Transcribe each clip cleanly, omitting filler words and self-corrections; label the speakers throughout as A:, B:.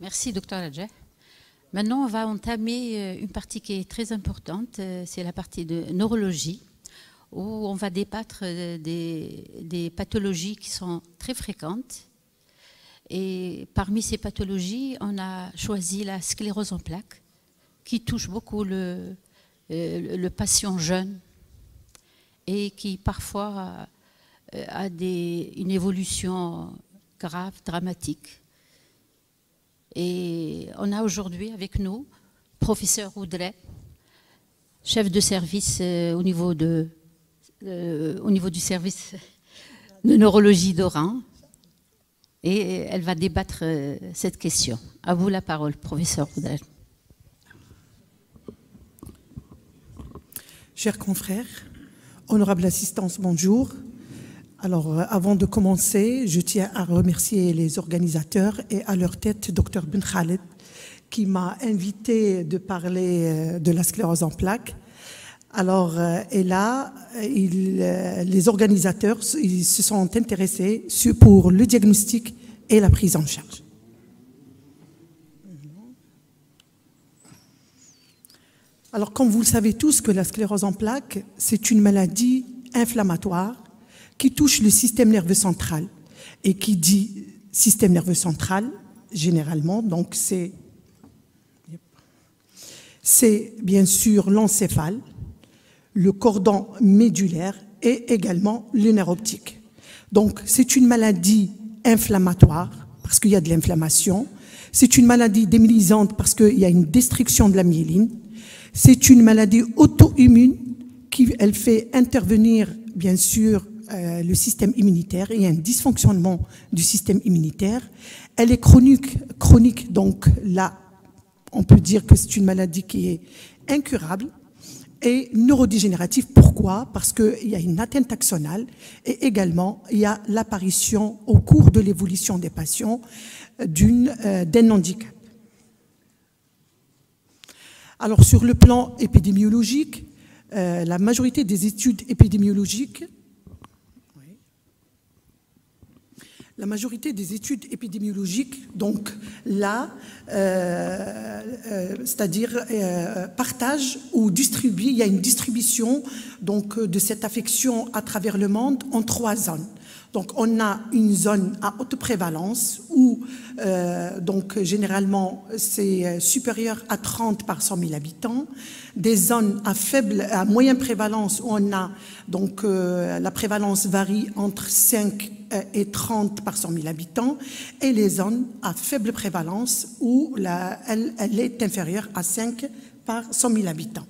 A: Merci, docteur Adjeh. Maintenant, on va entamer une partie qui est très importante, c'est la partie de neurologie, où on va débattre des pathologies qui sont très fréquentes. Et parmi ces pathologies, on a choisi la sclérose en plaques, qui touche beaucoup le patient jeune et qui parfois a une évolution grave, dramatique. Et on a aujourd'hui avec nous professeur Oudret, chef de service au niveau du service de neurologie d'Oran. Et elle va débattre cette question. À vous la parole, professeur Oudret.
B: Chers confrères, honorable assistance, bonjour. Alors, avant de commencer, je tiens à remercier les organisateurs et à leur tête, Dr Ben Khaled, qui m'a invité de parler de la sclérose en plaques. Alors, et là, les organisateurs ils se sont intéressés pour le diagnostic et la prise en charge. Alors, comme vous le savez tous, que la sclérose en plaques, c'est une maladie inflammatoire qui touche le système nerveux central. Et qui dit système nerveux central, généralement, donc c'est bien sûr l'encéphale, le cordon médulaire et également le nerf optique. Donc c'est une maladie inflammatoire parce qu'il y a de l'inflammation. C'est une maladie démyélisante parce qu'il y a une destruction de la myéline. C'est une maladie auto-immune qui elle fait intervenir bien sûr le système immunitaire. Il y a un dysfonctionnement du système immunitaire. Elle est chronique, donc là, on peut dire que c'est une maladie qui est incurable et neurodégénérative. Pourquoi? Parce qu'il y a une atteinte axonale et également il y a l'apparition au cours de l'évolution des patients d'un handicap. Alors sur le plan épidémiologique, la majorité des études épidémiologiques donc là, c'est-à-dire partagent ou distribuent, il y a une distribution donc, de cette affection à travers le monde en 3 zones. Donc on a une zone à haute prévalence où donc généralement c'est supérieur à 30 par 100 000 habitants. Des zones à moyenne prévalence où on a donc la prévalence varie entre 5 et 30 par 100 000 habitants, et les zones à faible prévalence où elle est inférieure à 5 par 100 000 habitants.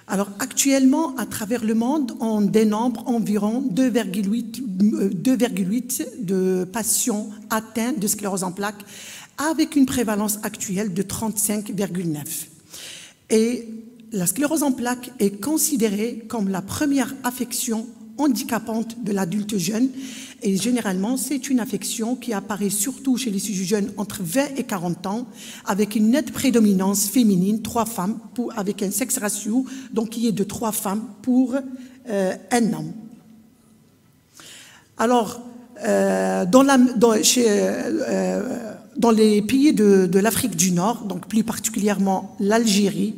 B: Alors actuellement, à travers le monde, on dénombre environ 2,8 de patients atteints de sclérose en plaques avec une prévalence actuelle de 35,9. Et la sclérose en plaques est considérée comme la première affection handicapante de l'adulte jeune, et généralement c'est une affection qui apparaît surtout chez les sujets jeunes entre 20 et 40 ans avec une nette prédominance féminine, 3 femmes avec un sexe ratio donc qui est de 3 femmes pour un homme. Alors dans les pays de l'Afrique du Nord, donc plus particulièrement l'Algérie,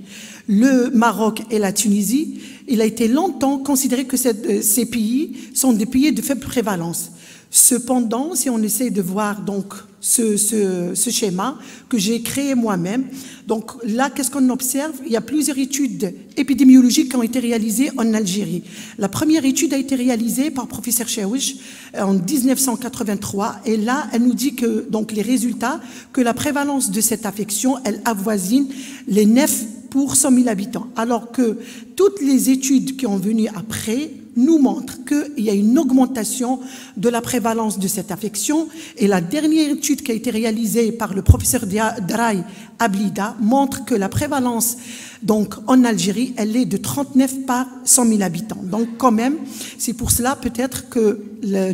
B: le Maroc et la Tunisie, il a été longtemps considéré que ces pays sont des pays de faible prévalence. Cependant, si on essaie de voir donc ce schéma que j'ai créé moi-même, donc là, qu'est-ce qu'on observe? Il y a plusieurs études épidémiologiques qui ont été réalisées en Algérie. La première étude a été réalisée par le professeur Chaouich en 1983, et là, elle nous dit que donc les résultats, que la prévalence de cette affection, elle avoisine les 9 pour 100 000 habitants, alors que toutes les études qui ont venu après nous montrent qu'il y a une augmentation de la prévalence de cette affection. Et la dernière étude qui a été réalisée par le professeur Draï Ablida montre que la prévalence donc, en Algérie, elle est de 39 par 100 000 habitants. Donc quand même, c'est pour cela peut-être que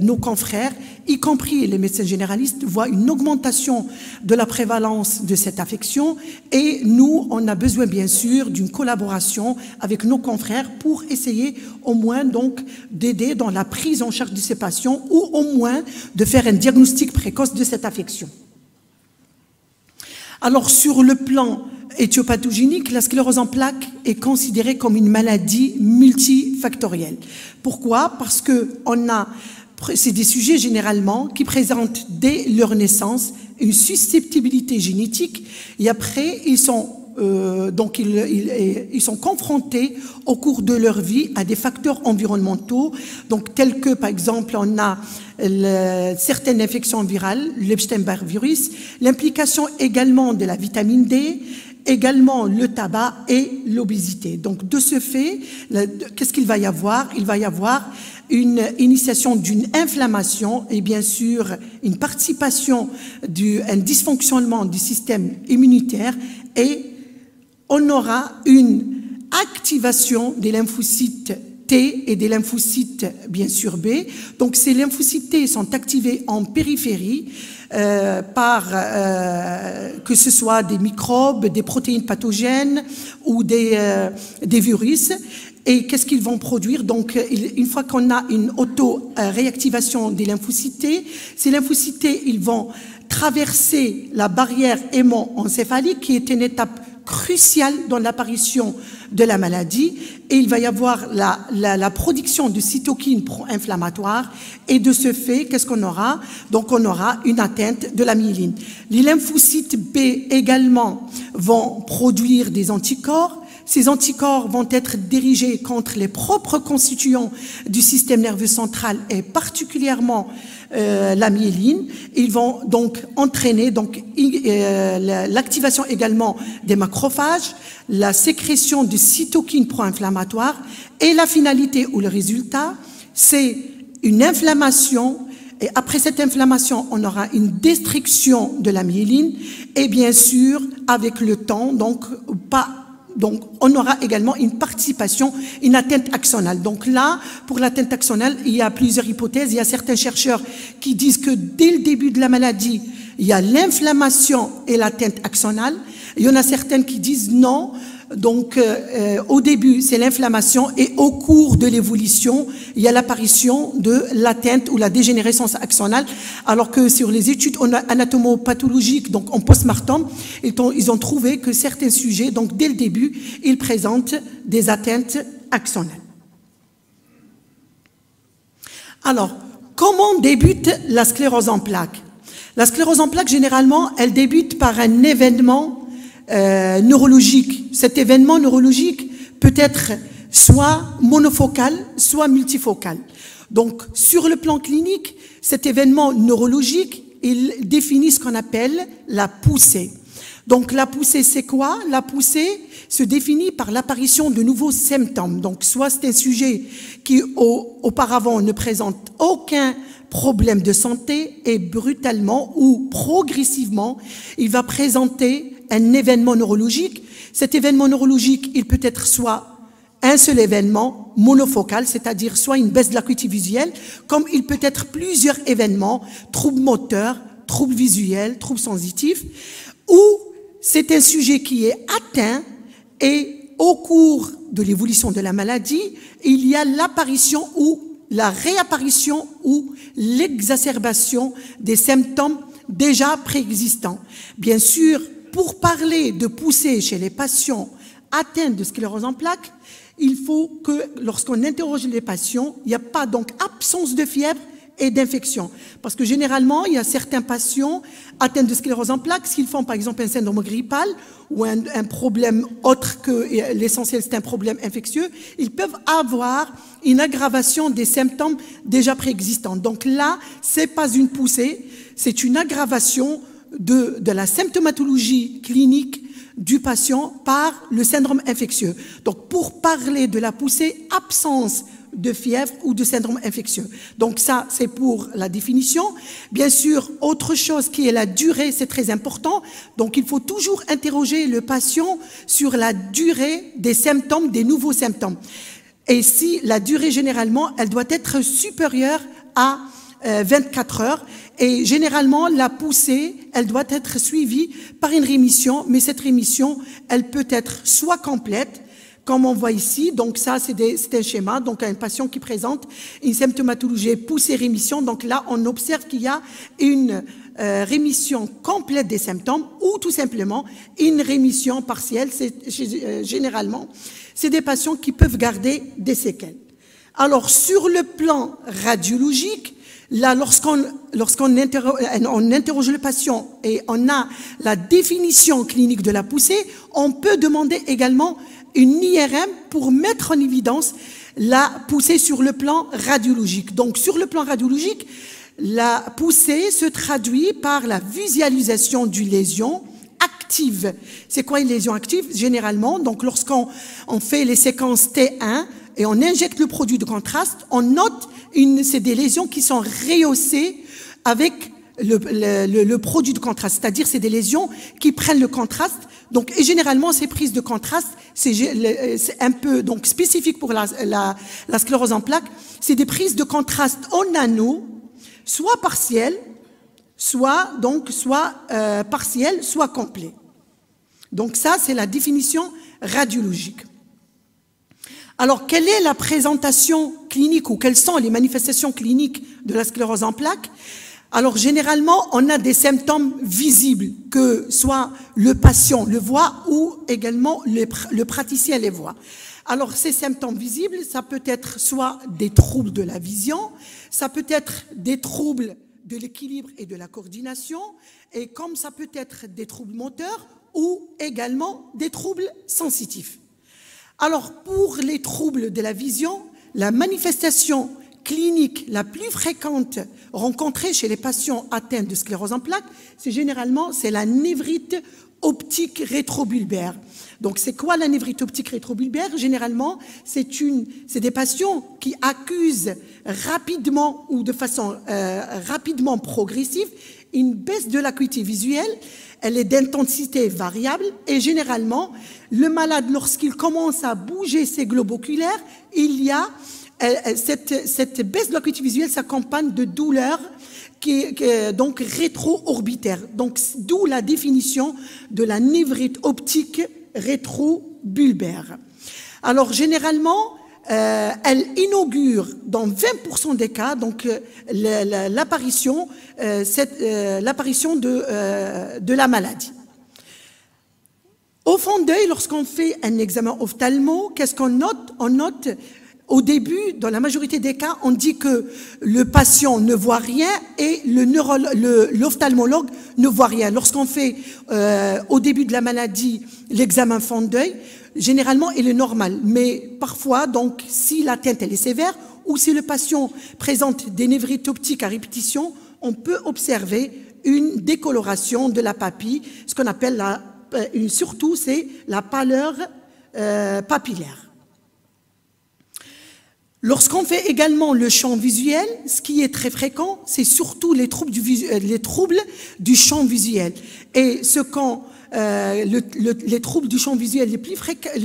B: nos confrères, y compris les médecins généralistes, voient une augmentation de la prévalence de cette affection, et nous, on a besoin bien sûr d'une collaboration avec nos confrères pour essayer au moins donc d'aider dans la prise en charge de ces patients, ou au moins de faire un diagnostic précoce de cette affection. Alors, sur le plan éthiopathogénique, la sclérose en plaques est considérée comme une maladie multifactorielle. Pourquoi? Parce que c'est des sujets généralement qui présentent dès leur naissance une susceptibilité génétique et après ils sont confrontés au cours de leur vie à des facteurs environnementaux, donc tels que par exemple on a certaines infections virales, l'Epstein-Barr virus, l'implication également de la vitamine D, également le tabac et l'obésité. Donc de ce fait, qu'est-ce qu'il va y avoir? Il va y avoir une initiation d'une inflammation et bien sûr une participation un dysfonctionnement du système immunitaire et on aura une activation des lymphocytes T et des lymphocytes bien sûr B. Donc ces lymphocytes T sont activés en périphérie par que ce soit des microbes, des protéines pathogènes ou des virus. Et qu'est-ce qu'ils vont produire? Donc, une fois qu'on a une auto-réactivation des lymphocytes T, ces lymphocytes T, ils vont traverser la barrière hémo-encéphalique qui est une étape cruciale dans l'apparition de la maladie et il va y avoir la production de cytokines pro-inflammatoires et de ce fait, qu'est-ce qu'on aura? Donc on aura une atteinte de la myéline. Les lymphocytes B également vont produire des anticorps. Ces anticorps vont être dirigés contre les propres constituants du système nerveux central et particulièrement la myéline. Ils vont donc entraîner l'activation également des macrophages, la sécrétion de cytokines pro-inflammatoires et la finalité ou le résultat, c'est une inflammation. Et après cette inflammation, on aura une destruction de la myéline et bien sûr, avec le temps, donc on aura également une participation, une atteinte axonale. Donc là, pour l'atteinte axonale, il y a plusieurs hypothèses. Il y a certains chercheurs qui disent que dès le début de la maladie, il y a l'inflammation et l'atteinte axonale. Il y en a certaines qui disent non. Donc, au début, c'est l'inflammation et au cours de l'évolution, il y a l'apparition de l'atteinte ou la dégénérescence axonale, alors que sur les études anatomopathologiques, donc en post-mortem, ils ont trouvé que certains sujets, donc dès le début, ils présentent des atteintes axonales. Alors, comment débute la sclérose en plaques? La sclérose en plaques, généralement, elle débute par un événement neurologique. Cet événement neurologique peut être soit monofocal, soit multifocal. Donc, sur le plan clinique, cet événement neurologique, il définit ce qu'on appelle la poussée. Donc, la poussée, c'est quoi? La poussée se définit par l'apparition de nouveaux symptômes. Donc, soit c'est un sujet qui, auparavant, ne présente aucun problème de santé et brutalement ou progressivement, il va présenter un événement neurologique. Cet événement neurologique, il peut être soit un seul événement monofocal, c'est-à-dire soit une baisse de l'acuité visuelle, comme il peut être plusieurs événements, troubles moteurs, troubles visuels, troubles sensitifs, ou c'est un sujet qui est atteint et au cours de l'évolution de la maladie, il y a l'apparition ou la réapparition ou l'exacerbation des symptômes déjà préexistants. Bien sûr, pour parler de poussée chez les patients atteints de sclérose en plaques, il faut que, lorsqu'on interroge les patients, il n'y a pas donc absence de fièvre et d'infection. Parce que généralement, il y a certains patients atteints de sclérose en plaques, s'ils font par exemple un syndrome grippal ou un problème autre que l'essentiel, c'est un problème infectieux, ils peuvent avoir une aggravation des symptômes déjà préexistants. Donc là, c'est pas une poussée, c'est une aggravation de la symptomatologie clinique du patient par le syndrome infectieux. Donc, pour parler de la poussée, absence de fièvre ou de syndrome infectieux. Donc ça, c'est pour la définition. Bien sûr, autre chose qui est la durée, c'est très important. Donc, il faut toujours interroger le patient sur la durée des symptômes, des nouveaux symptômes. Et si la durée, généralement, elle doit être supérieure à 24 heures. Et généralement, la poussée, elle doit être suivie par une rémission, mais cette rémission, elle peut être soit complète, comme on voit ici. Donc ça, c'est un schéma, donc un patient qui présente une symptomatologie poussée-rémission. Donc là, on observe qu'il y a une rémission complète des symptômes ou tout simplement une rémission partielle. Généralement, c'est des patients qui peuvent garder des séquelles. Alors, sur le plan radiologique, là, lorsqu'on interroge le patient et on a la définition clinique de la poussée, on peut demander également une IRM pour mettre en évidence la poussée sur le plan radiologique. Donc, sur le plan radiologique, la poussée se traduit par la visualisation d'une lésion active. C'est quoi une lésion active? Généralement, donc lorsqu'on fait les séquences T1 et on injecte le produit de contraste, on note c'est des lésions qui sont rehaussées avec le produit de contraste, c'est-à-dire c'est des lésions qui prennent le contraste. Donc, et généralement, ces prises de contraste, c'est un peu donc spécifique pour la sclérose en plaques. C'est des prises de contraste en anneau, soit partielles, soit partielles, soit complets. Donc ça, c'est la définition radiologique. Alors, quelle est la présentation clinique ou quelles sont les manifestations cliniques de la sclérose en plaques? Alors, généralement, on a des symptômes visibles, que soit le patient le voit ou également le praticien les voit. Alors, ces symptômes visibles, ça peut être soit des troubles de la vision, ça peut être des troubles de l'équilibre et de la coordination, et comme ça peut être des troubles moteurs ou également des troubles sensitifs. Alors, pour les troubles de la vision, la manifestation clinique la plus fréquente rencontrée chez les patients atteints de sclérose en plaques, c'est la névrite optique rétrobulbaire. Donc, c'est quoi la névrite optique rétrobulbaire? Généralement, c'est des patients qui accusent rapidement ou de façon rapidement progressive une baisse de l'acuité visuelle. Elle est d'intensité variable et généralement, le malade, lorsqu'il commence à bouger ses globes oculaires, il y a cette baisse de l'acuité visuelle s'accompagne de douleurs donc rétro-orbitaires. Donc, d'où la définition de la névrite optique rétrobulbaire. Alors, généralement, elle inaugure dans 20% des cas donc l'apparition de la maladie. Au fond d'œil, lorsqu'on fait un examen ophtalmo, qu'est-ce qu'on note? On note au début, dans la majorité des cas, on dit que le patient ne voit rien et l'ophtalmologue ne voit rien. Lorsqu'on fait au début de la maladie l'examen fond d'œil, généralement, il est normal. Mais parfois, donc, si l'atteinte elle est sévère ou si le patient présente des névrites optiques à répétition, on peut observer une décoloration de la papille, ce qu'on appelle surtout, c'est la pâleur papillaire. Lorsqu'on fait également le champ visuel, ce qui est très fréquent, c'est surtout les troubles du champ visuel. Et les troubles du champ visuel les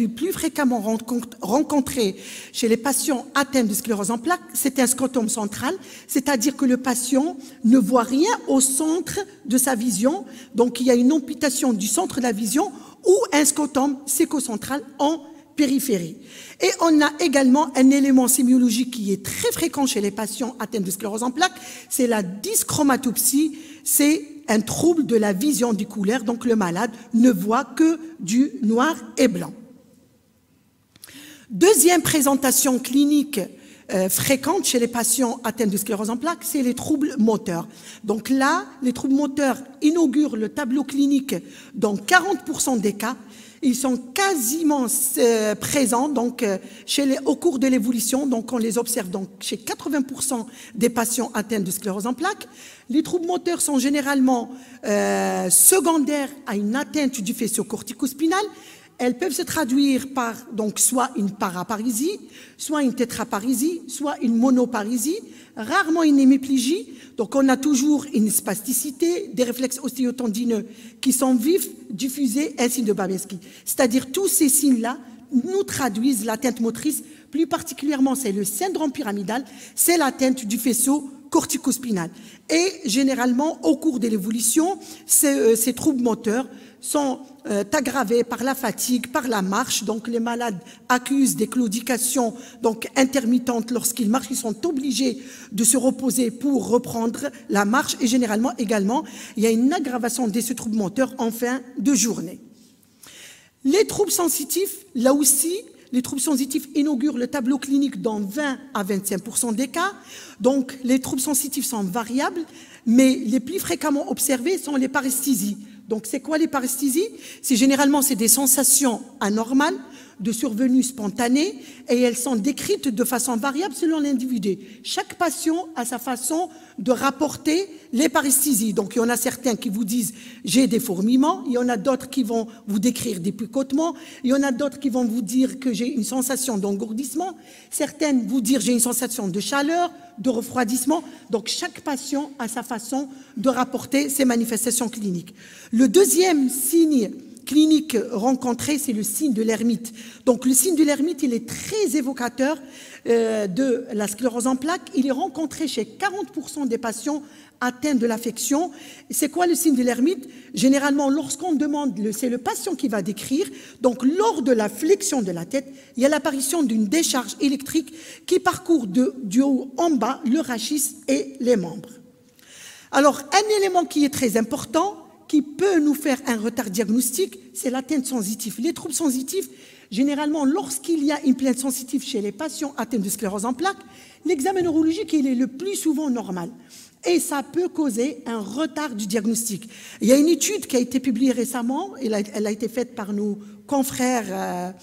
B: plus fréquemment rencontrés chez les patients atteints de sclérose en plaques, c'est un scotome central, c'est-à-dire que le patient ne voit rien au centre de sa vision, donc il y a une amputation du centre de la vision ou un scotome sécocentral en périphérie. Et on a également un élément sémiologique qui est très fréquent chez les patients atteints de sclérose en plaques, c'est la dyschromatopsie, c'est un trouble de la vision du couleur, donc le malade ne voit que du noir et blanc. Deuxième présentation clinique fréquente chez les patients atteints de sclérose en plaques, c'est les troubles moteurs. Donc là, les troubles moteurs inaugurent le tableau clinique dans 40% des cas. Ils sont quasiment présents donc, au cours de l'évolution, donc on les observe donc, chez 80% des patients atteints de sclérose en plaques. Les troubles moteurs sont généralement secondaires à une atteinte du faisceau corticospinal. Elles peuvent se traduire par donc, soit une paraparésie, soit une tétraparésie, soit une monoparésie, rarement une hémiplégie. Donc on a toujours une spasticité, des réflexes ostéotendineux qui sont vifs, diffusés, un signe de Babinski. C'est-à-dire tous ces signes-là nous traduisent l'atteinte motrice, plus particulièrement c'est le syndrome pyramidal, c'est l'atteinte du faisceau corticospinal. Et généralement, au cours de l'évolution, ces troubles moteurs sont aggravés par la fatigue, par la marche. Donc les malades accusent des claudications donc intermittentes lorsqu'ils marchent. Ils sont obligés de se reposer pour reprendre la marche. Et généralement également, il y a une aggravation de ces troubles moteurs en fin de journée. Les troubles sensitifs, là aussi, les troubles sensitifs inaugurent le tableau clinique dans 20 à 25% des cas. Donc, les troubles sensitifs sont variables, mais les plus fréquemment observés sont les paresthésies. Donc, c'est quoi les paresthésies? Généralement, c'est des sensations anormales, de survenue spontanée, et elles sont décrites de façon variable selon l'individu. Chaque patient a sa façon de rapporter les paresthésies. Donc, il y en a certains qui vous disent « j'ai des fourmillements », il y en a d'autres qui vont vous décrire des picotements, il y en a d'autres qui vont vous dire que j'ai une sensation d'engourdissement, certaines vous dire « j'ai une sensation de chaleur », de refroidissement. Donc, chaque patient a sa façon de rapporter ces manifestations cliniques. Le deuxième signe clinique rencontré, c'est le signe de l'hermite. Donc, le signe de l'hermite, il est très évocateur de la sclérose en plaques. Il est rencontré chez 40% des patients atteints de l'affection. C'est quoi le signe de l'hermite? Généralement, lorsqu'on demande, c'est le patient qui va décrire. Donc, lors de la flexion de la tête, il y a l'apparition d'une décharge électrique qui parcourt du haut en bas le rachis et les membres. Alors, un élément qui est très important, qui peut nous faire un retard diagnostique, c'est l'atteinte sensitive. Les troubles sensitifs, généralement, lorsqu'il y a une plainte sensitive chez les patients atteints de sclérose en plaques, l'examen neurologique, il est le plus souvent normal. Et ça peut causer un retard du diagnostic. Il y a une étude qui a été publiée récemment, elle a été faite par nos confrères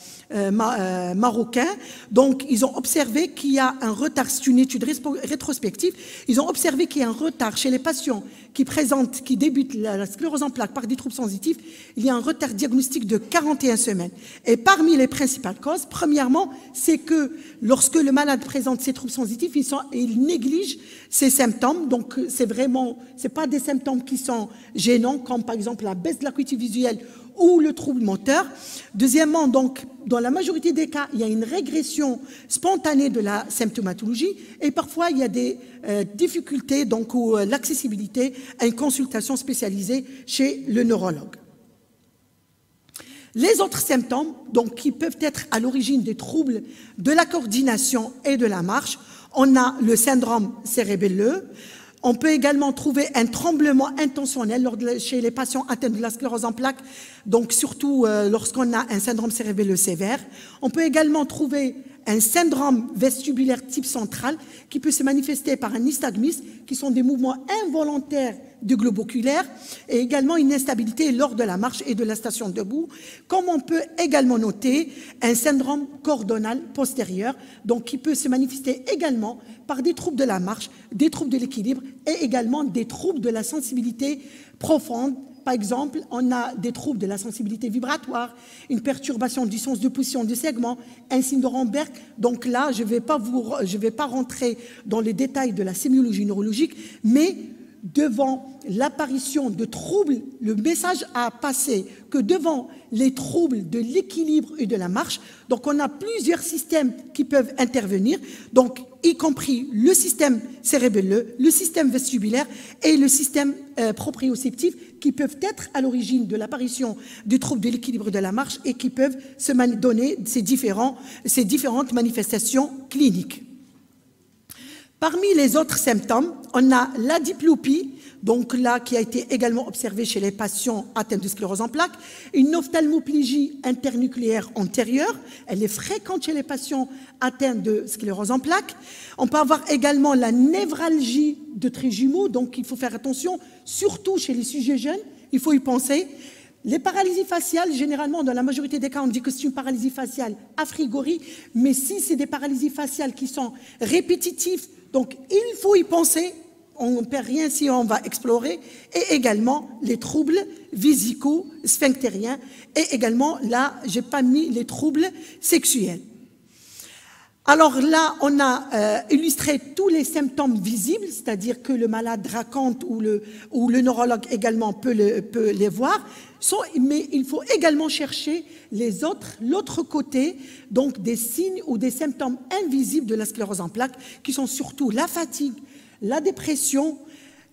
B: marocains. Donc, ils ont observé qu'il y a un retard, c'est une étude rétrospective, ils ont observé qu'il y a un retard chez les patients qui débutent la sclérose en plaques par des troubles sensitifs, il y a un retard diagnostique de 41 semaines. Et parmi les principales causes, premièrement, c'est que lorsque le malade présente ces troubles sensitifs, il néglige ces symptômes. Donc, c'est pas des symptômes qui sont gênants, comme par exemple la baisse de l'acuité visuelle ou le trouble moteur. Deuxièmement, donc, dans la majorité des cas, il y a une régression spontanée de la symptomatologie et parfois il y a des difficultés donc, ou l'accessibilité à une consultation spécialisée chez le neurologue. Les autres symptômes, donc, qui peuvent être à l'origine des troubles de la coordination et de la marche, on a le syndrome cérébelleux. On peut également trouver un tremblement intentionnel chez les patients atteints de la sclérose en plaques, donc surtout lorsqu'on a un syndrome cérébelleux sévère. On peut également trouver un syndrome vestibulaire type central qui peut se manifester par un nystagmus, qui sont des mouvements involontaires du globe oculaire, et également une instabilité lors de la marche et de la station debout, comme on peut également noter un syndrome cordonal postérieur, donc qui peut se manifester également par des troubles de la marche, des troubles de l'équilibre et également des troubles de la sensibilité profonde. Par exemple, on a des troubles de la sensibilité vibratoire, une perturbation du sens de position du segment, un signe de Romberg. Donc là, je ne vais pas rentrer dans les détails de la sémiologie neurologique, mais devant l'apparition de troubles, le message a passé que devant les troubles de l'équilibre et de la marche, donc on a plusieurs systèmes qui peuvent intervenir, donc y compris le système cérébelleux, le système vestibulaire et le système proprioceptif qui peuvent être à l'origine de l'apparition du trouble de l'équilibre de la marche et qui peuvent se donner ces différentes manifestations cliniques. Parmi les autres symptômes, on a la diplopie, donc là qui a été également observée chez les patients atteints de sclérose en plaques, une ophtalmoplégie internucléaire antérieure, elle est fréquente chez les patients atteints de sclérose en plaques. On peut avoir également la névralgie de traits jumeaux, donc il faut faire attention, surtout chez les sujets jeunes, il faut y penser. Les paralysies faciales, généralement, dans la majorité des cas, on dit que c'est une paralysie faciale a priori, mais si c'est des paralysies faciales qui sont répétitives, donc il faut y penser, on ne perd rien si on va explorer, et également les troubles vésico-sphinctériens, et également, là, je n'ai pas mis les troubles sexuels. Alors là, on a illustré tous les symptômes visibles, c'est-à-dire que le malade raconte ou le neurologue également peut les voir, mais il faut également chercher l'autre côté, donc des signes ou des symptômes invisibles de la sclérose en plaques, qui sont surtout la fatigue, la dépression,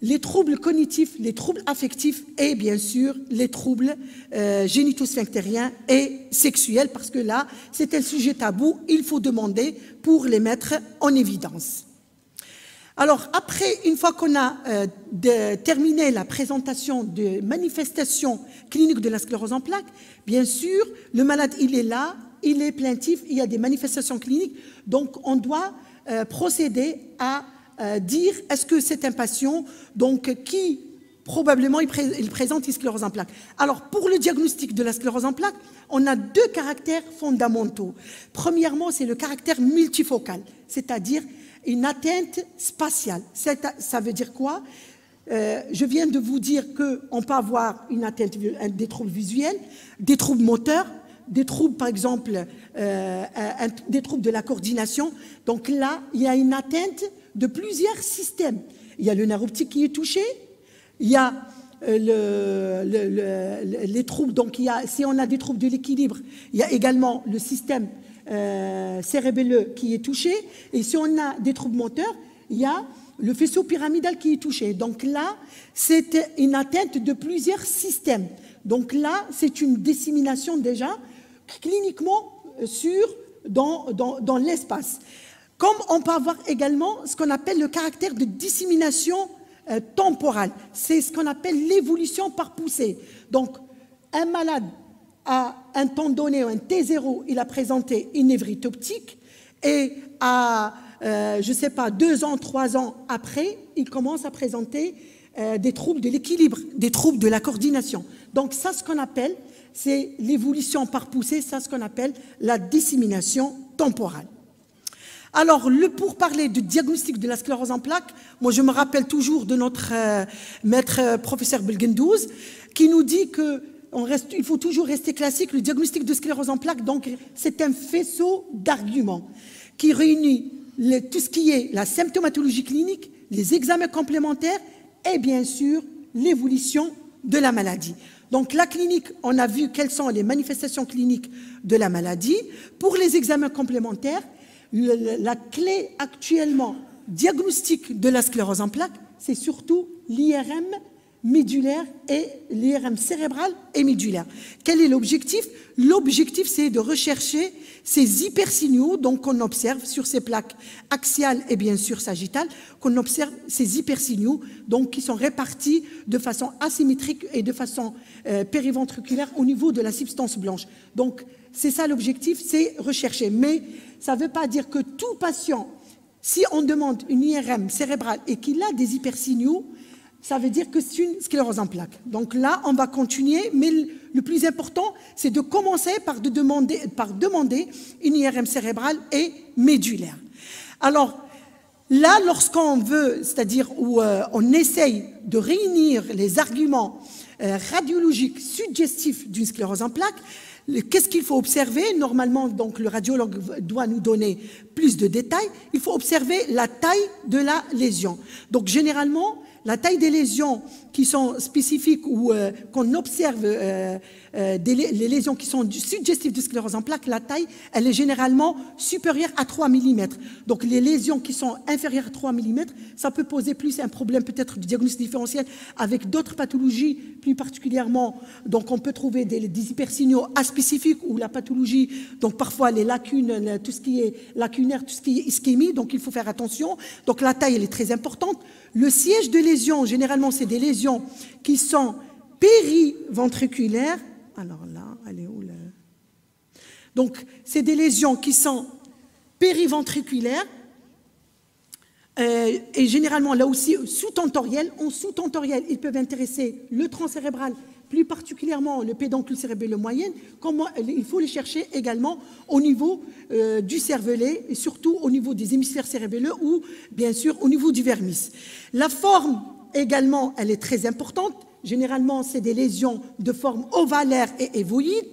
B: les troubles cognitifs, les troubles affectifs et bien sûr les troubles génito-sphinctériens et sexuels, parce que là, c'est un sujet tabou, il faut demander pour les mettre en évidence. Alors après, une fois qu'on a terminé la présentation des manifestations cliniques de la sclérose en plaques, bien sûr, le malade, il est là, il est plaintif, il y a des manifestations cliniques, donc on doit procéder à dire est-ce que c'est un patient donc, qui probablement il présente une sclérose en plaques. Alors pour le diagnostic de la sclérose en plaques, on a deux caractères fondamentaux. Premièrement, c'est le caractère multifocal, c'est-à-dire une atteinte spatiale. Ça veut dire quoi? Je viens de vous dire qu'on peut avoir une atteinte, des troubles visuels, des troubles moteurs, des troubles, par exemple, des troubles de la coordination. Donc là, il y a une atteinte de plusieurs systèmes. Il y a le nerf optique qui est touché, il y a les troubles, donc si on a des troubles de l'équilibre, il y a également le système cérébelleux qui est touché, et si on a des troubles moteurs, il y a le faisceau pyramidal qui est touché. Donc là, c'est une atteinte de plusieurs systèmes. Donc là, c'est une dissémination déjà cliniquement dans l'espace. Comme on peut avoir également ce qu'on appelle le caractère de dissémination temporale. C'est ce qu'on appelle l'évolution par poussée. Donc, un malade, à un temps donné, un T0, il a présenté une névrite optique, et à, je ne sais pas, 2 ans, 3 ans après, il commence à présenter des troubles de l'équilibre, des troubles de la coordination. Donc, ça, ce qu'on appelle, c'est l'évolution par poussée, ça, ce qu'on appelle la dissémination temporale. Alors, pour parler du diagnostic de la sclérose en plaques, moi, je me rappelle toujours de notre maître professeur Belgendouz, qui nous dit qu'il faut toujours rester classique. Le diagnostic de sclérose en plaques, donc, c'est un faisceau d'arguments qui réunit tout ce qui est la symptomatologie clinique, les examens complémentaires et, bien sûr, l'évolution de la maladie. Donc, la clinique, on a vu quelles sont les manifestations cliniques de la maladie. Pour les examens complémentaires, la clé actuellement diagnostique de la sclérose en plaques, c'est surtout l'IRM médulaire et l'IRM cérébral et médulaire. Quel est l'objectif? L'objectif, c'est de rechercher ces hypersignaux, donc qu'on observe sur ces plaques axiales et bien sûr sagittales, qu'on observe ces hypersignaux, donc qui sont répartis de façon asymétrique et de façon périventriculaire au niveau de la substance blanche. Donc, c'est ça l'objectif, c'est rechercher. Mais ça ne veut pas dire que tout patient, si on demande une IRM cérébrale et qu'il a des hypersignaux, ça veut dire que c'est une sclérose en plaques. Donc là, on va continuer, mais le plus important, c'est de commencer par demander une IRM cérébrale et médulaire. Alors là, lorsqu'on veut, c'est-à-dire où on essaye de réunir les arguments radiologiques suggestifs d'une sclérose en plaques, qu'est-ce qu'il faut observer? Normalement, donc, le radiologue doit nous donner plus de détails. Il faut observer la taille de la lésion. Donc, généralement, la taille des lésions qui sont spécifiques ou qu'on observe, les lésions qui sont suggestives de sclérose en plaques, la taille, elle est généralement supérieure à 3 mm. Donc, les lésions qui sont inférieures à 3 mm, ça peut poser plus un problème peut-être de diagnostic différentiel avec d'autres pathologies, plus particulièrement, donc on peut trouver des hypersignaux aspécifiques ou la pathologie, donc parfois les lacunes, tout ce qui est lacunaire, tout ce qui est ischémie, donc il faut faire attention. Donc, la taille, elle est très importante. Le siège de lésion, généralement, c'est des lésions qui sont périventriculaires. Alors là, elle est où là? Donc, c'est des lésions qui sont périventriculaires et généralement, là aussi, sous-tentorielles. En sous-tentorielle, ils peuvent intéresser le tronc cérébral, plus particulièrement le pédoncule cérébelleux moyen. Il faut les chercher également au niveau du cervelet et surtout au niveau des hémisphères cérébelleux ou, bien sûr, au niveau du vermis. La forme, également, elle est très importante. Généralement, c'est des lésions de forme ovalaire et évoïde.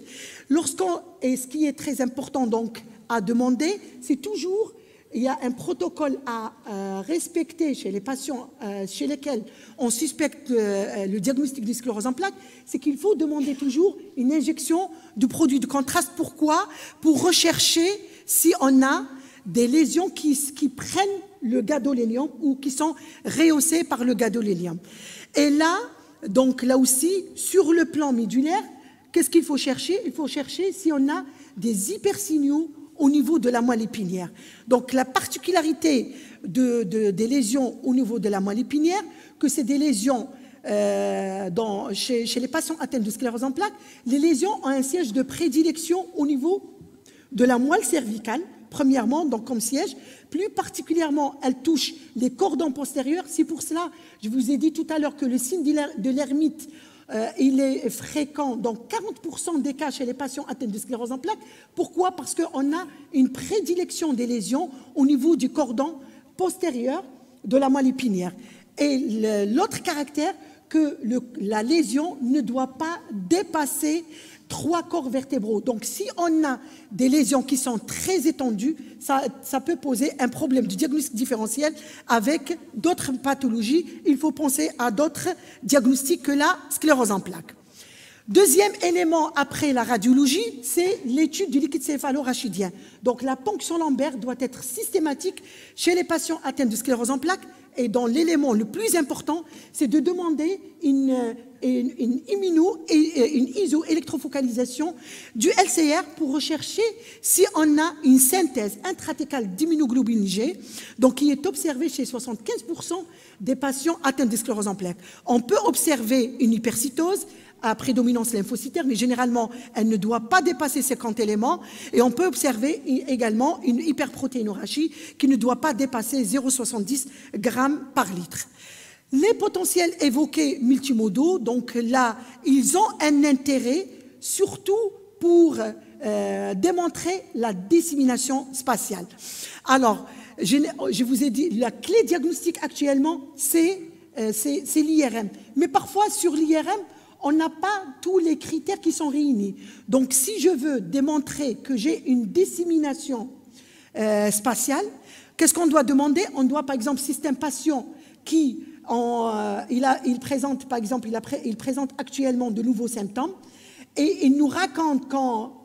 B: Et ce qui est très important donc à demander, c'est toujours, il y a un protocole à respecter chez les patients chez lesquels on suspecte le diagnostic de sclérose en plaques, c'est qu'il faut demander toujours une injection de produit de contraste. Pourquoi? Pour rechercher si on a des lésions qui prennent le gadolinium ou qui sont rehaussés par le gadolinium. Et là, donc là aussi, sur le plan médulaire, qu'est-ce qu'il faut chercher? Il faut chercher si on a des hypersignaux au niveau de la moelle épinière. Donc la particularité des lésions au niveau de la moelle épinière, que c'est des lésions chez les patients atteints de sclérose en plaques, les lésions ont un siège de prédilection au niveau de la moelle cervicale, premièrement, donc comme siège. Plus particulièrement, elle touche les cordons postérieurs. C'est pour cela, je vous ai dit tout à l'heure que le signe de l'hermite, il est fréquent dans 40% des cas chez les patients atteints de sclérose en plaques. Pourquoi? Parce qu'on a une prédilection des lésions au niveau du cordon postérieur de la moelle épinière. Et l'autre caractère, que la lésion ne doit pas dépasser 3 corps vertébraux. Donc, si on a des lésions qui sont très étendues, ça peut poser un problème de diagnostic différentiel avec d'autres pathologies. Il faut penser à d'autres diagnostics que la sclérose en plaques. Deuxième élément après la radiologie, c'est l'étude du liquide céphalo-rachidien. Donc, la ponction lombaire doit être systématique chez les patients atteints de sclérose en plaques. Et dans l'élément le plus important, c'est de demander une iso-électrofocalisation du LCR pour rechercher si on a une synthèse intrathécale d'immunoglobuline G, donc qui est observée chez 75% des patients atteints de sclérose en plaques. On peut observer une hypercytose à prédominance lymphocytaire, mais généralement, elle ne doit pas dépasser 50 éléments. Et on peut observer également une hyperprotéinorachie qui ne doit pas dépasser 0,70 grammes par litre. Les potentiels évoqués multimodaux, donc là, ils ont un intérêt surtout pour démontrer la dissémination spatiale. Alors, je vous ai dit, la clé diagnostique actuellement, c'est l'IRM. Mais parfois, sur l'IRM, on n'a pas tous les critères qui sont réunis. Donc, si je veux démontrer que j'ai une dissémination spatiale, qu'est-ce qu'on doit demander? On doit, par exemple, si c'est un patient qui il présente, par exemple, il présente actuellement de nouveaux symptômes et il nous raconte quand,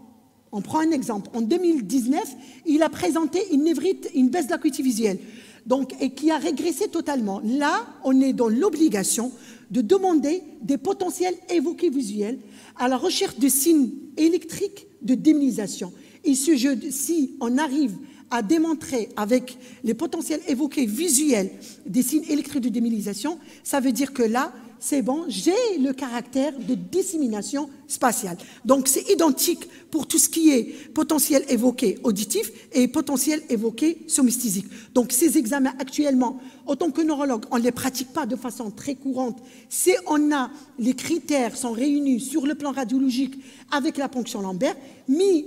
B: on prend un exemple, en 2019, il a présenté une névrite, une baisse d'acuité visuelle, donc, et qui a régressé totalement. Là, on est dans l'obligation de demander des potentiels évoqués visuels à la recherche de signes électriques de démyélisation. Et si on arrive à démontrer avec les potentiels évoqués visuels des signes électriques de démyélisation, ça veut dire que là, c'est bon, j'ai le caractère de dissémination spatiale. Donc, c'est identique pour tout ce qui est potentiel évoqué auditif et potentiel évoqué somesthésique. Donc, ces examens actuellement, autant que neurologue, on ne les pratique pas de façon très courante. Si les critères sont réunis sur le plan radiologique avec la ponction lombaire, mais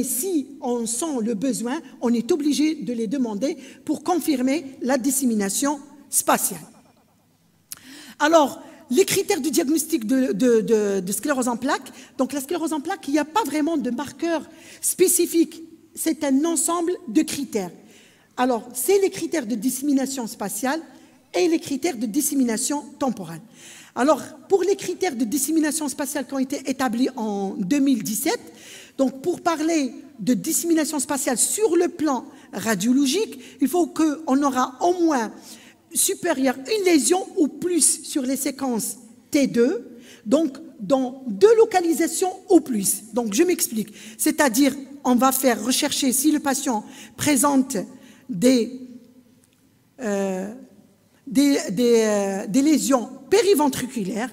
B: si on sent le besoin, on est obligé de les demander pour confirmer la dissémination spatiale. Alors, les critères du diagnostic de sclérose en plaques, donc la sclérose en plaques, il n'y a pas vraiment de marqueur spécifique, c'est un ensemble de critères. Alors, c'est les critères de dissémination spatiale et les critères de dissémination temporale. Alors, pour les critères de dissémination spatiale qui ont été établis en 2017, donc pour parler de dissémination spatiale sur le plan radiologique, il faut qu'on aura au moins supérieure une lésion ou plus sur les séquences T2, donc dans 2 localisations ou plus. Donc je m'explique, c'est-à-dire on va faire rechercher si le patient présente des lésions périventriculaires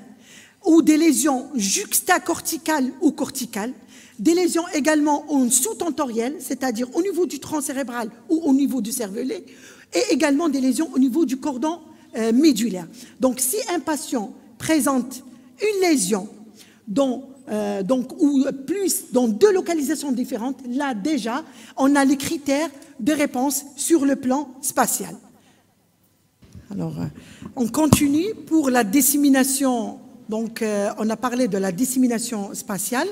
B: ou des lésions juxtacorticales ou corticales, des lésions également en sous-tentorielles, c'est-à-dire au niveau du tronc cérébral ou au niveau du cervelet, et également des lésions au niveau du cordon médulaire. Donc, si un patient présente une lésion ou plus dans 2 localisations différentes, là déjà, on a les critères de réponse sur le plan spatial. Alors, on continue pour la dissémination. Donc, on a parlé de la dissémination spatiale.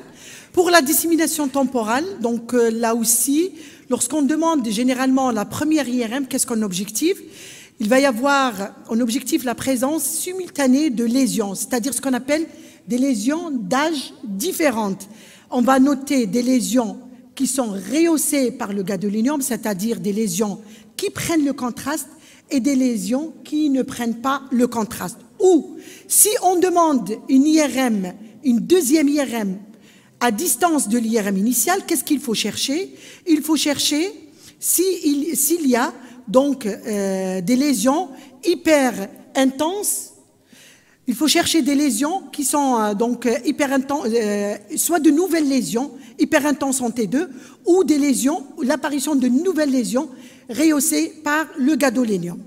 B: Pour la dissémination temporale, donc là aussi, lorsqu'on demande généralement la première IRM, qu'est-ce qu'on objective? Il va y avoir en objectif la présence simultanée de lésions, c'est-à-dire ce qu'on appelle des lésions d'âge différentes. On va noter des lésions qui sont rehaussées par le gadolinium, c'est-à-dire des lésions qui prennent le contraste, et des lésions qui ne prennent pas le contraste. Ou, si on demande une IRM, une deuxième IRM, à distance de l'IRM initiale, qu'est-ce qu'il faut chercher? Il faut chercher s'il y a donc des lésions hyper intenses. Il faut chercher des lésions qui sont donc hyper intenses, soit de nouvelles lésions hyper intenses en T2 ou des lésions, l'apparition de nouvelles lésions rehaussées par le gadolénium.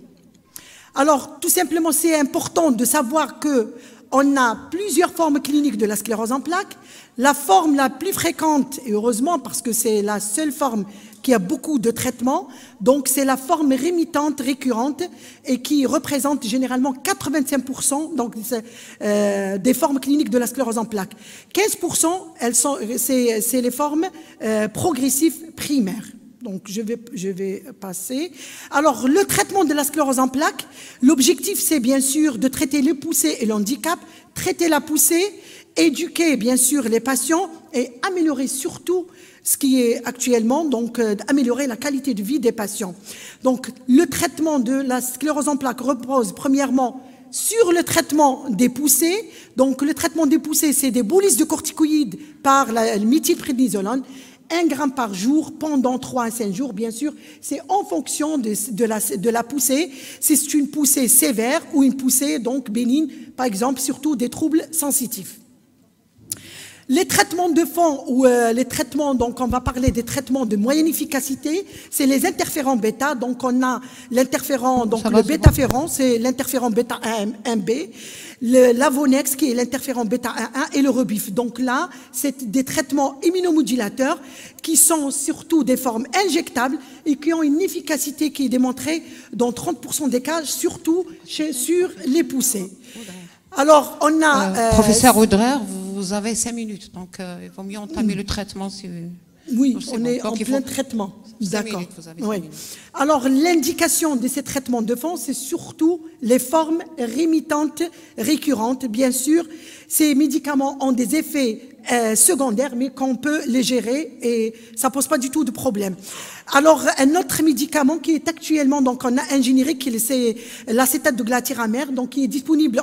B: Alors, tout simplement, c'est important de savoir que on a plusieurs formes cliniques de la sclérose en plaques. La forme la plus fréquente, et heureusement parce que c'est la seule forme qui a beaucoup de traitements, donc c'est la forme rémitante récurrente et qui représente généralement 85% donc, des formes cliniques de la sclérose en plaques. 15%, c'est les formes progressives primaires. Donc, je vais passer. Alors, le traitement de la sclérose en plaques, l'objectif, c'est bien sûr de traiter les poussées et l'handicap, traiter la poussée, éduquer bien sûr les patients et améliorer surtout ce qui est actuellement, donc améliorer la qualité de vie des patients. Donc, le traitement de la sclérose en plaques repose premièrement sur le traitement des poussées. Donc, le traitement des poussées, c'est des boulisses de corticoïdes par la méthylprédnisolone. 1 gramme par jour pendant 3 à 5 jours, bien sûr, c'est en fonction de la poussée, si c'est une poussée sévère ou une poussée donc bénigne, par exemple, surtout des troubles sensitifs. Les traitements de fond ou les traitements, donc on va parler des traitements de moyenne efficacité, c'est les interférons bêta. Donc on a l'interféron, donc le bêta-féron, c'est l'interféron bêta 1B, l'avonex qui est l'interféron bêta 1 et le rebif. Donc là, c'est des traitements immunomodulateurs qui sont surtout des formes injectables et qui ont une efficacité qui est démontrée dans 30% des cas, surtout sur les poussées. Alors, on a...
C: Professeur Audrer, vous avez 5 minutes, donc il vaut mieux entamer le traitement.
B: Oui, on est en plein traitement. D'accord. Oui. Alors, l'indication de ces traitements de fond, c'est surtout les formes rémittantes récurrentes. Bien sûr, ces médicaments ont des effets secondaires, mais qu'on peut les gérer et ça pose pas du tout de problème. Alors, un autre médicament qui est actuellement, donc on a un générique, c'est l'acétate de glatéramère, donc qui est disponible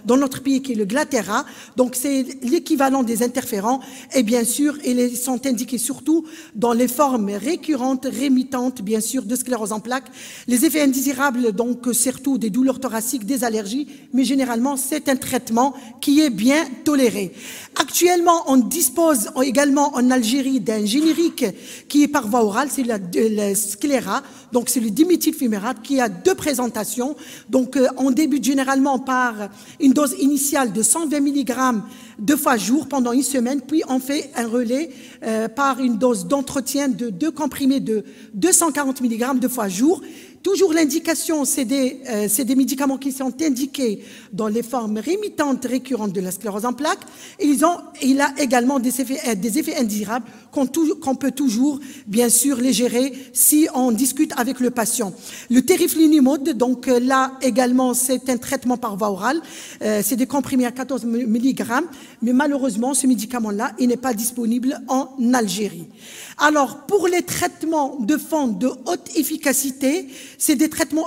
B: dans notre pays, qui est le Glatera. Donc, c'est l'équivalent des interférons et bien sûr, ils sont indiqués surtout dans les formes récurrentes, rémittantes, bien sûr, de sclérose en plaques. Les effets indésirables, donc surtout des douleurs thoraciques, des allergies, mais généralement, c'est un traitement qui est bien toléré. Actuellement, on dispose également en Algérie d'un générique qui est par voie orale, c'est la scléra, donc c'est le diméthylfumérate qui a 2 présentations. Donc on débute généralement par une dose initiale de 120 mg 2 fois jour pendant 1 semaine, puis on fait un relais par une dose d'entretien de 2 comprimés de 240 mg 2 fois jour. Toujours l'indication, c'est des médicaments qui sont indiqués dans les formes rémittantes récurrentes de la sclérose en plaques. Il a également des effets indésirables qu'on peut toujours, bien sûr, les gérer si on discute avec le patient. Le teriflunomide, donc là également, c'est un traitement par voie orale. C'est des comprimés à 14 mg, mais malheureusement, ce médicament-là, il n'est pas disponible en Algérie. Alors, pour les traitements de fond de haute efficacité, c'est des traitements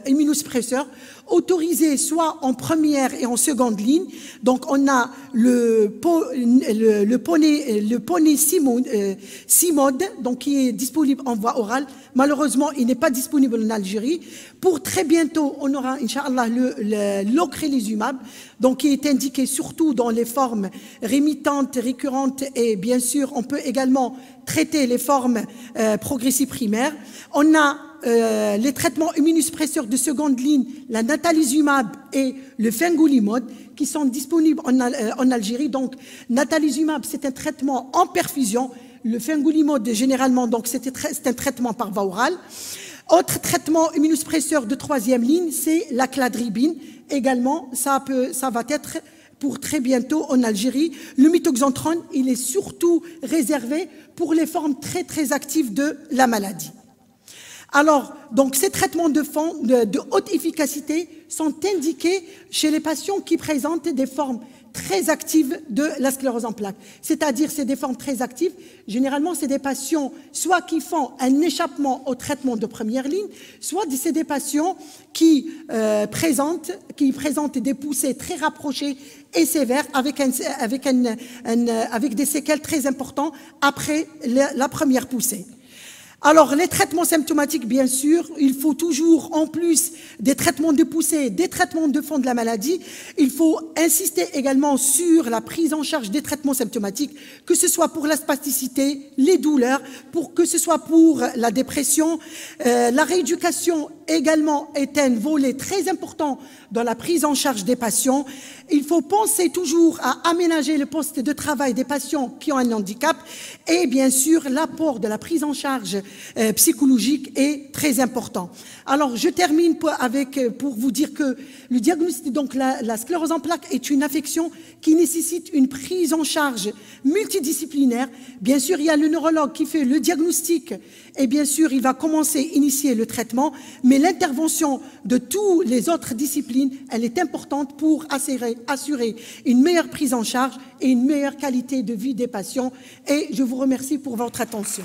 B: immunosuppresseurs autorisés soit en première et en seconde ligne. Donc, on a le ponésimode, donc qui est disponible en voie orale. Malheureusement, il n'est pas disponible en Algérie. Pour très bientôt, on aura, Inch'Allah, l'ocrelizumab, donc qui est indiqué surtout dans les formes rémittantes, récurrentes et bien sûr, on peut également traiter les formes progressives primaires. On a les traitements immunosuppresseurs de seconde ligne, la natalizumab et le fingolimod, qui sont disponibles en Algérie. Donc, natalizumab, c'est un traitement en perfusion. Le fingolimod, généralement, donc c'est un traitement par voie orale. Autre traitement immunosuppresseur de 3e ligne, c'est la cladribine. Également, ça va être pour très bientôt en Algérie. Le mitoxantrone, il est surtout réservé pour les formes très, très actives de la maladie. Alors, donc, ces traitements de fond de haute efficacité sont indiqués chez les patients qui présentent des formes très actives de la sclérose en plaques. C'est-à-dire, c'est des formes très actives. Généralement, c'est des patients soit qui font un échappement au traitement de première ligne, soit c'est des patients qui présentent des poussées très rapprochées et sévères avec des séquelles très importantes après la première poussée. Alors, les traitements symptomatiques, bien sûr, il faut toujours, en plus des traitements de poussée, des traitements de fond de la maladie, il faut insister également sur la prise en charge des traitements symptomatiques, que ce soit pour la spasticité, les douleurs, que ce soit pour la dépression. La rééducation également est un volet très important dans la prise en charge des patients. Il faut penser toujours à aménager le poste de travail des patients qui ont un handicap et bien sûr l'apport de la prise en charge psychologique est très important. Alors je termine pour vous dire que le diagnostic, donc la sclérose en plaques est une affection qui nécessite une prise en charge multidisciplinaire. Bien sûr, il y a le neurologue qui fait le diagnostic et bien sûr, il va initier le traitement, mais l'intervention de toutes les autres disciplines, elle est importante pour assurer une meilleure prise en charge et une meilleure qualité de vie des patients. Et je vous remercie pour votre attention.